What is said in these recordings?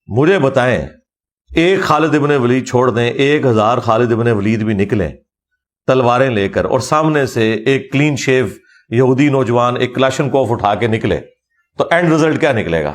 مجھے بتائیں ایک خالد ابن ولید چھوڑ دیں، 1000 خالد ابن ولید بھی نکلیں تلواریں لے کر، اور سامنے سے ایک کلین شیو یہودی نوجوان ایک کلاشنکوف اٹھا کے نکلے، تو اینڈ رزلٹ کیا نکلے گا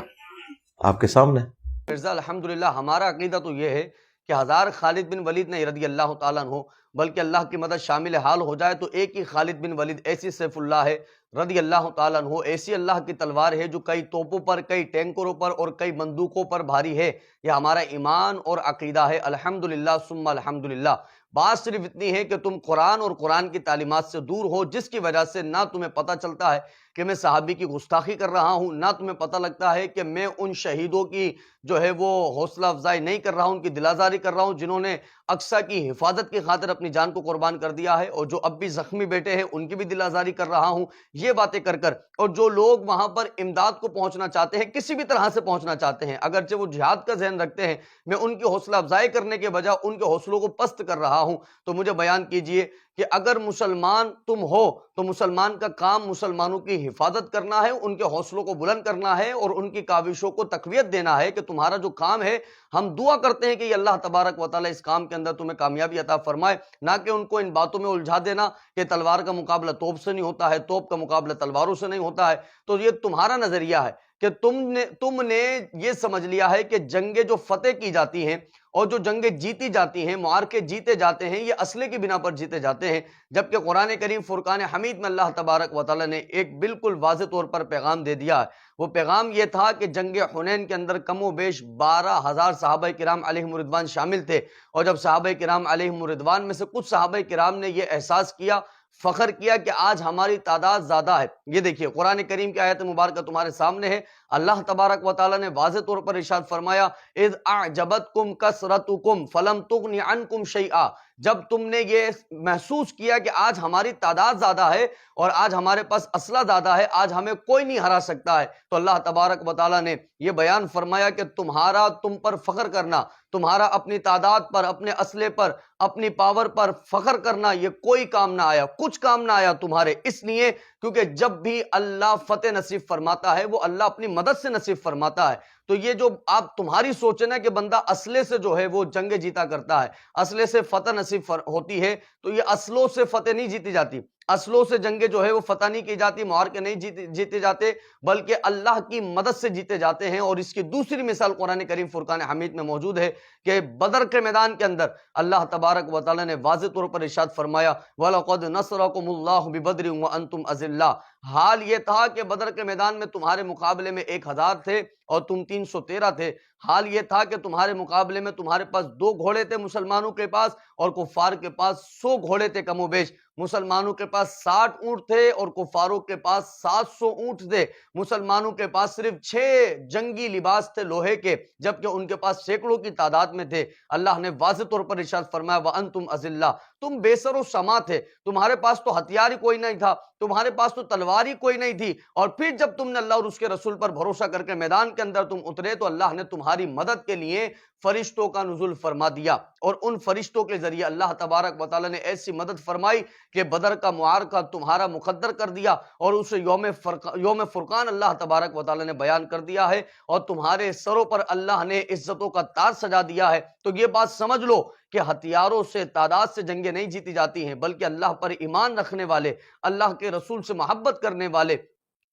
آپ کے سامنے؟ مرزا الحمدللہ ہمارا عقیدہ تو یہ ہے کہ 1000 خالد بن ولید نہیں رضی اللہ تعالیٰ عنہ، بلکہ اللہ کی مدد شامل حال ہو جائے تو ایک ہی خالد بن ولید ایسی سیف اللہ ہے رضی اللہ تعالیٰ عنہ، ایسی اللہ کی تلوار ہے جو کئی توپوں پر، کئی ٹینکروں پر اور کئی بندوقوں پر بھاری ہے۔ یہ ہمارا ایمان اور عقیدہ ہے الحمدللہ ثم الحمدللہ۔ بات صرف اتنی ہے کہ تم قرآن اور قرآن کی تعلیمات سے دور ہو، جس کی وجہ سے نہ تمہیں پتہ چلتا ہے کہ میں صحابی کی گستاخی کر رہا ہوں، نہ تمہیں پتہ لگتا ہے کہ میں ان شہیدوں کی جو ہے وہ حوصلہ افزائی نہیں کر رہا ہوں، ان کی دل آزاری کر رہا ہوں جنہوں نے اقصیٰ کی حفاظت کی خاطر اپنی جان کو قربان کر دیا ہے، اور جو اب بھی زخمی بیٹے ہیں ان کی بھی دل آزاری کر رہا ہوں۔ یہ باتیں کر کر اور جو لوگ وہاں پر امداد کو پہنچنا چاہتے ہیں، کسی بھی طرح سے پہنچنا چاہتے ہیں، اگرچہ وہ جہاد کا ذہن رکھتے ہیں، میں ان کی حوصلہ افزائی کرنے کے بجائے ان کے حوصلوں کو پست کر رہا ہوں۔ تو مجھے بیان کیجئے کہ اگر مسلمان تم ہو تو مسلمان کا کام مسلمانوں کی حفاظت کرنا ہے، ان کے حوصلوں کو بلند کرنا ہے اور ان کی کاوشوں کو تقویت دینا ہے کہ تمہارا جو کام ہے، ہم دعا کرتے ہیں کہ یہ اللہ تبارک و تعالیٰ اس کام کے اندر تمہیں کامیابی عطا فرمائے، نہ کہ ان کو ان باتوں میں الجھا دینا کہ تلوار کا مقابلہ توپ سے نہیں ہوتا ہے، توپ کا مقابلہ تلواروں سے نہیں ہوتا ہے۔ تو یہ تمہارا نظریہ ہے کہ تم نے یہ سمجھ لیا ہے کہ جنگیں جو فتح کی جاتی ہیں اور جو جنگیں جیتی جاتی ہیں، معرکے جیتے جاتے ہیں، یہ اسلحے کی بنا پر جیتے جاتے ہیں، جبکہ قرآن کریم فرقان حمید میں اللہ تبارک و تعالیٰ نے ایک بالکل واضح طور پر پیغام دے دیا ہے۔ وہ پیغام یہ تھا کہ جنگ حنین کے اندر کم و بیش 12,000 صحابہ کرام علیہم الرضوان شامل تھے، اور جب صحابہ کرام علیہم الرضوان میں سے کچھ صحابہ کرام نے یہ احساس کیا، فخر کیا کہ آج ہماری تعداد زیادہ ہے۔ یہ دیکھیے قرآن کریم کی آیت مبارکہ تمہارے سامنے ہے، اللہ تبارک و تعالیٰ نے واضح طور پر ارشاد فرمایا اذ اعجبتکم کثرتکم فلم تغن عنکم شیئا، جب تم نے یہ محسوس کیا کہ آج ہماری تعداد زیادہ ہے اور آج ہمارے پاس اسلحہ زیادہ ہے، آج ہمیں کوئی نہیں ہرا سکتا ہے، تو اللہ تبارک و تعالیٰ نے یہ بیان فرمایا کہ تم پر فخر کرنا، تمہارا اپنی تعداد پر، اپنے اسلحے پر، اپنی پاور پر فخر کرنا، یہ کوئی کام نہ آیا، کچھ کام نہ آیا تمہارے، اس لیے کیونکہ جب بھی اللہ فتح نصیب فرماتا ہے وہ اللہ اپنی مدد سے نصیب فرماتا ہے۔ تو یہ جو آپ تمہاری سوچنا ہے کہ بندہ اسلحے سے جو ہے وہ جنگ جیتا کرتا ہے، اسلحے سے فتح نصیب ہوتی ہے، تو یہ اسلحوں سے فتح نہیں جیتی جاتی، اسلحوں سے جنگیں جو ہے وہ فتح نہیں کی جاتی، معرکے نہیں جیتے جاتے، بلکہ اللہ کی مدد سے جیتے جاتے ہیں۔ اور اس کی دوسری مثال قرآن کریم فرقان حمید میں موجود ہے کہ بدر کے میدان کے اندر اللہ تبارک و تعالیٰ نے واضح طور پر ارشاد فرمایا وَلَقَدْ نَصْرَكُمُ اللَّهُ بِبَدْرٍ وَأَنْتُمْ أَذِلَّةٌ، حال یہ تھا کہ بدر کے میدان میں تمہارے مقابلے میں 1000 تھے اور تم 313 تھے، حال یہ تھا کہ تمہارے مقابلے میں تمہارے پاس 2 گھوڑے تھے مسلمانوں کے پاس، اور کفار کے پاس 100 گھوڑے تھے کم و بیش، مسلمانوں کے پاس 60 اونٹ تھے اور کفاروں کے پاس 700 اونٹ تھے، مسلمانوں کے پاس صرف 6 جنگی لباس تھے لوہے کے، جبکہ ان کے پاس سینکڑوں کی تعداد میں تھے۔ اللہ نے واضح طور پر ارشاد فرمایا وَأَنْتُمْ أَذِلَّةٌ، تم بے سر و سما تھے، تمہارے پاس تو ہتھیار ہی کوئی نہیں تھا، تمہارے پاس تو تلوار ہی کوئی نہیں تھی، اور پھر جب تم نے اللہ اور اس کے رسول پر بھروسہ کر کے میدان کے اندر تم اترے تو اللہ نے تمہاری مدد کے لیے فرشتوں کا نزول فرما دیا، اور ان فرشتوں کے ذریعے اللہ تبارک و تعالیٰ نے ایسی مدد فرمائی کہ بدر کا معرکہ تمہارا مقدر کر دیا، اور اسے یوم فرقان اللہ تبارک و تعالیٰ نے بیان کر دیا ہے، اور تمہارے سروں پر اللہ نے عزتوں کا تاج سجا دیا ہے۔ تو یہ بات سمجھ لو کہ ہتھیاروں سے، تعداد سے جنگیں نہیں جیتی جاتی ہیں، بلکہ اللہ پر ایمان رکھنے والے، اللہ کے رسول سے محبت کرنے والے،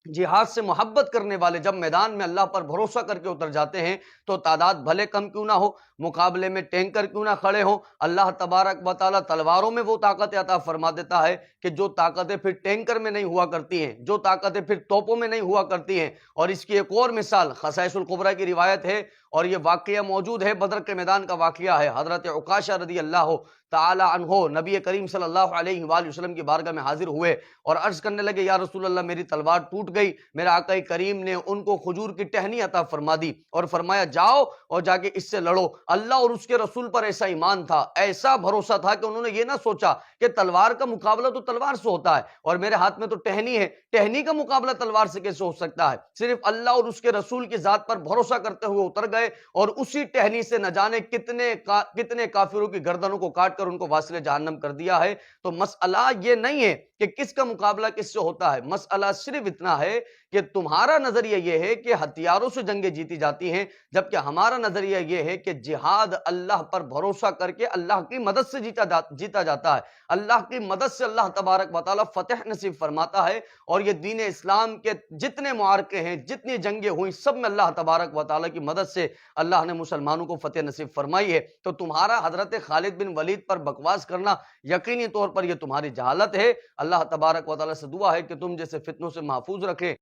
جہاد سے محبت کرنے والے جب میدان میں اللہ پر بھروسہ کر کے اتر جاتے ہیں تو تعداد بھلے کم کیوں نہ ہو، مقابلے میں ٹینکر کیوں نہ کھڑے ہوں، اللہ تبارک و تعالیٰ تلواروں میں وہ طاقت عطا فرما دیتا ہے کہ جو طاقتیں پھر ٹینکر میں نہیں ہوا کرتی ہیں، جو طاقتیں پھر توپوں میں نہیں ہوا کرتی ہیں۔ اور اس کی ایک اور مثال خصائص الکبریٰ کی روایت ہے، اور یہ واقعہ موجود ہے، بدر کے میدان کا واقعہ ہے۔ حضرت عکاشہ رضی اللہ تعالی عنہ نبی کریم صلی اللہ علیہ وآلہ وسلم کی بارگاہ میں حاضر ہوئے اور عرض کرنے لگے یا رسول اللہ میری تلوار ٹوٹ گئی، میرے آقا کریم نے ان کو کھجور کی ٹہنی عطا فرما دی اور فرمایا جاؤ اور جا کے اس سے لڑو۔ اللہ اور اس کے رسول پر ایسا ایمان تھا، ایسا بھروسہ تھا کہ انہوں نے یہ نہ سوچا کہ تلوار کا مقابلہ تو تلوار سے ہوتا ہے اور میرے ہاتھ میں تو ٹہنی ہے، ٹہنی کا مقابلہ تلوار سے کیسے ہو سکتا ہے۔ صرف اللہ اور اس کے رسول کی ذات پر بھروسہ کرتے ہوئے اتر گئے اور اسی ٹہنی سے نہ جانے کتنے کافروں کی گردنوں کو کاٹ کر ان کو واصل جہنم کر دیا ہے۔ تو مسئلہ یہ نہیں ہے کہ کس کا مقابلہ کس سے ہوتا ہے، مسئلہ صرف اتنا ہے کہ تمہارا نظریہ یہ ہے کہ ہتھیاروں سے جنگیں جیتی جاتی ہیں، جبکہ ہمارا نظریہ یہ ہے کہ جہاد اللہ پر بھروسہ کر کے اللہ کی مدد سے جیتا جاتا ہے۔ اللہ کی مدد سے اللہ تبارک و تعالیٰ فتح نصیب فرماتا ہے، اور یہ دین اسلام کے جتنے معرکے ہیں، جتنی جنگیں ہوئیں، سب میں اللہ تبارک و تعالیٰ کی مدد سے اللہ نے مسلمانوں کو فتح نصیب فرمائی ہے۔ تو تمہارا حضرت خالد بن ولید پر بکواس کرنا یقینی طور پر یہ تمہاری جہالت ہے۔ اللہ تبارک و تعالیٰ سے دعا ہے کہ تم جیسے فتنوں سے محفوظ رکھے۔